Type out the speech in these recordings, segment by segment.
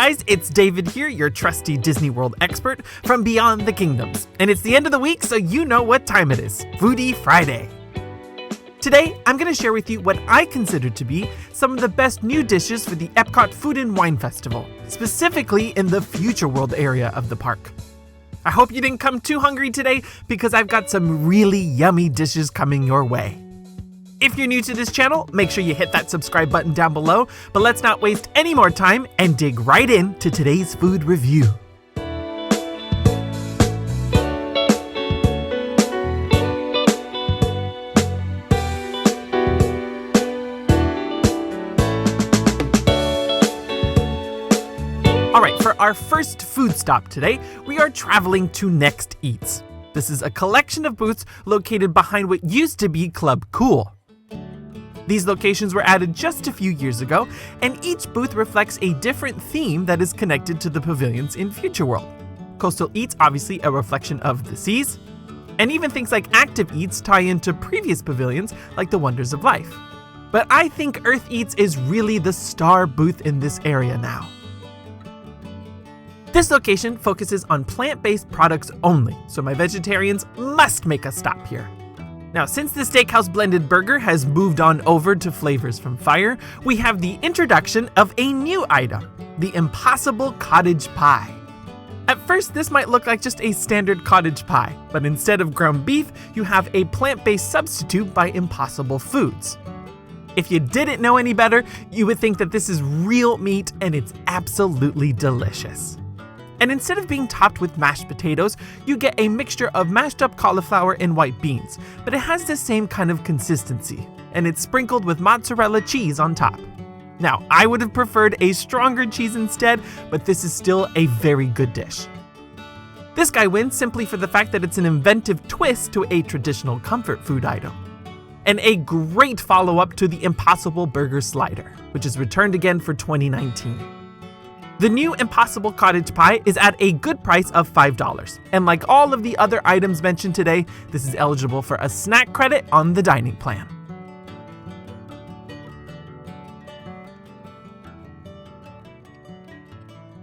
guys, it's David here, your trusty Disney World expert from Beyond the Kingdoms. And it's the end of the week, so you know what time it is. Foodie Friday. Today, I'm going to share with you what I consider to be some of the best new dishes for the Epcot Food and Wine Festival, specifically in the Future World area of the park. I hope you didn't come too hungry today because I've got some really yummy dishes coming your way. If you're new to this channel, make sure you hit that subscribe button down below, but let's not waste any more time and dig right into today's food review. Alright, for our first food stop today, we are traveling to Next Eats. This is a collection of booths located behind what used to be Club Cool. These locations were added just a few years ago, and each booth reflects a different theme that is connected to the pavilions in Future World. Coastal Eats, obviously a reflection of the seas, and even things like Active Eats tie into previous pavilions like the Wonders of Life. But I think Earth Eats is really the star booth in this area now. This location focuses on plant-based products only, so my vegetarians must make a stop here. Now, since the Steakhouse blended burger has moved on over to flavors from fire, we have the introduction of a new item, the Impossible Cottage Pie. At first, this might look like just a standard cottage pie, but instead of ground beef, you have a plant-based substitute by Impossible Foods. If you didn't know any better, you would think that this is real meat and it's absolutely delicious. And instead of being topped with mashed potatoes, you get a mixture of mashed up cauliflower and white beans, but it has the same kind of consistency, and it's sprinkled with mozzarella cheese on top. Now, I would have preferred a stronger cheese instead, but this is still a very good dish. This guy wins simply for the fact that it's an inventive twist to a traditional comfort food item, and a great follow-up to the Impossible Burger Slider, which is returned again for 2019. The new Impossible Cottage Pie is at a good price of $5, and like all of the other items mentioned today, this is eligible for a snack credit on the dining plan.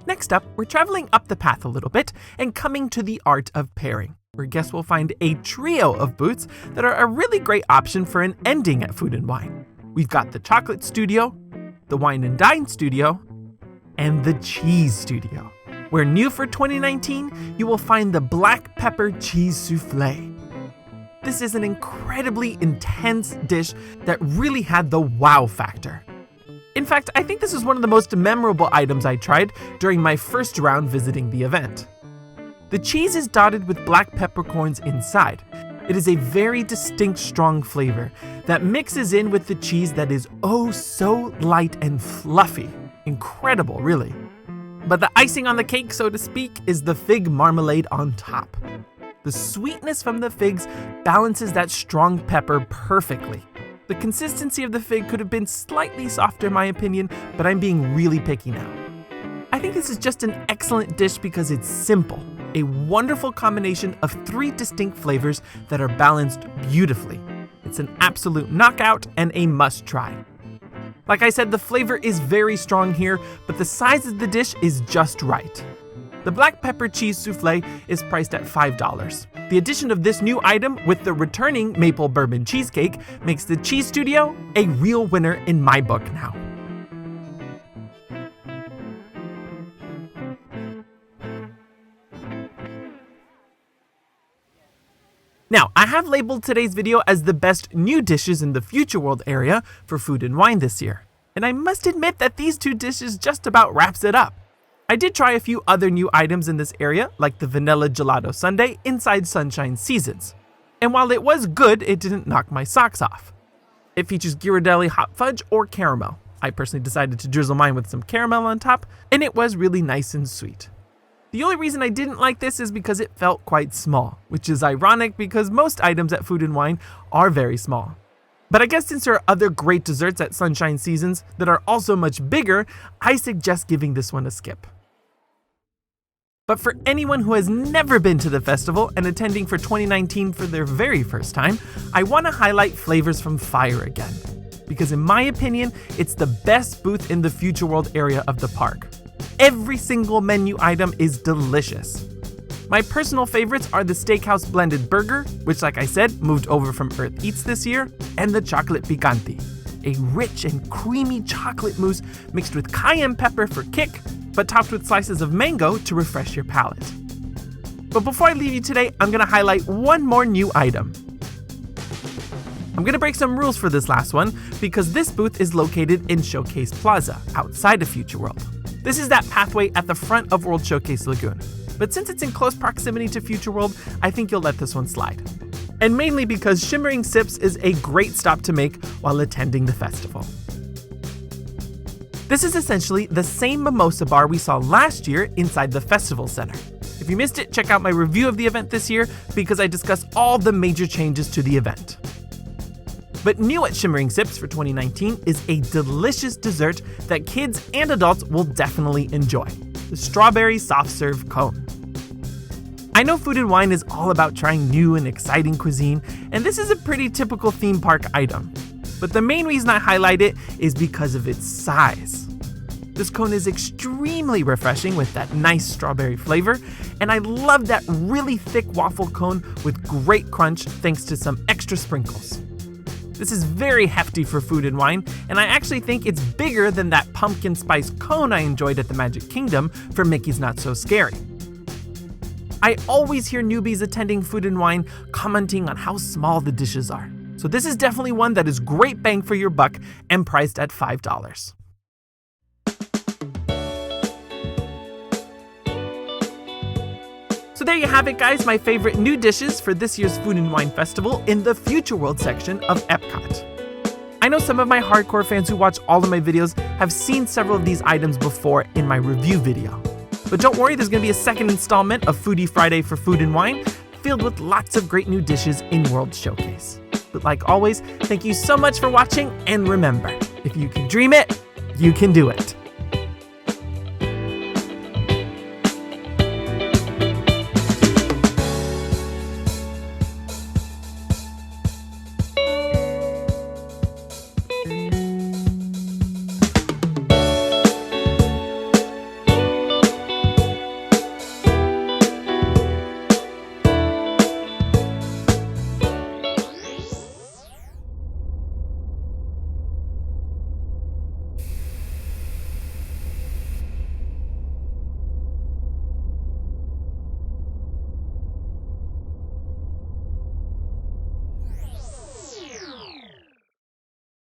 Next up, we're traveling up the path a little bit and coming to the Art of Pairing, where guests will find a trio of booths that are a really great option for an ending at Food and Wine. We've got the Chocolate Studio, the Wine and Dine Studio, and the Cheese Studio, where new for 2019, you will find the Black Pepper Cheese Soufflé. This is an incredibly intense dish that really had the wow factor. In fact, I think this is one of the most memorable items I tried during my first round visiting the event. The cheese is dotted with black peppercorns inside. It is a very distinct, strong flavor that mixes in with the cheese that is oh so light and fluffy. Incredible, really. But the icing on the cake, so to speak, is the fig marmalade on top. The sweetness from the figs balances that strong pepper perfectly. The consistency of the fig could have been slightly softer in my opinion, but I'm being really picky now. I think this is just an excellent dish because it's simple, a wonderful combination of 3 distinct flavors that are balanced beautifully. It's an absolute knockout and a must-try. Like I said, the flavor is very strong here, but the size of the dish is just right. The Black Pepper Cheese Soufflé is priced at $5. The addition of this new item with the returning Maple Bourbon Cheesecake makes the Cheese Studio a real winner in my book now. Now, I have labeled today's video as the best new dishes in the Future World area for Food and Wine this year. And I must admit that these 2 dishes just about wraps it up. I did try a few other new items in this area, like the Vanilla Gelato Sundae inside Sunshine Seasons. And while it was good, it didn't knock my socks off. It features Ghirardelli hot fudge or caramel. I personally decided to drizzle mine with some caramel on top, and it was really nice and sweet. The only reason I didn't like this is because it felt quite small, which is ironic because most items at Food and Wine are very small. But I guess since there are other great desserts at Sunshine Seasons that are also much bigger, I suggest giving this one a skip. But for anyone who has never been to the festival and attending for 2019 for their very first time, I want to highlight Flavors from Fire again. Because in my opinion, it's the best booth in the Future World area of the park. every single menu item is delicious. My personal favorites are the Steakhouse blended burger, which like I said, moved over from Earth Eats this year, and the chocolate picante, a rich and creamy chocolate mousse mixed with cayenne pepper for kick, but topped with slices of mango to refresh your palate. But before I leave you today, I'm going to highlight one more new item. I'm going to break some rules for this last one because this booth is located in Showcase Plaza, outside of Future World. This is that pathway at the front of World Showcase Lagoon. But since it's in close proximity to Future World, I think you'll let this one slide. And mainly because Shimmering Sips is a great stop to make while attending the festival. This is essentially the same Mimosa Bar we saw last year inside the Festival Center. If you missed it, check out my review of the event this year because I discuss all the major changes to the event. But new at Shimmering Sips for 2019 is a delicious dessert that kids and adults will definitely enjoy, the strawberry soft serve cone. I know Food and Wine is all about trying new and exciting cuisine, and this is a pretty typical theme park item. But the main reason I highlight it is because of its size. This cone is extremely refreshing with that nice strawberry flavor, and I love that really thick waffle cone with great crunch thanks to some extra sprinkles. This is very hefty for Food and Wine, and I actually think it's bigger than that pumpkin spice cone I enjoyed at the Magic Kingdom for Mickey's Not So Scary. I always hear newbies attending Food and Wine commenting on how small the dishes are. So this is definitely one that is great bang for your buck and priced at $5. So there you have it, guys, my favorite new dishes for this year's Food and Wine Festival in the Future World section of Epcot. I know some of my hardcore fans who watch all of my videos have seen several of these items before in my review video. But don't worry, there's going to be a second installment of Foodie Friday for Food and Wine, filled with lots of great new dishes in World Showcase. But like always, thank you so much for watching, and remember, if you can dream it, you can do it.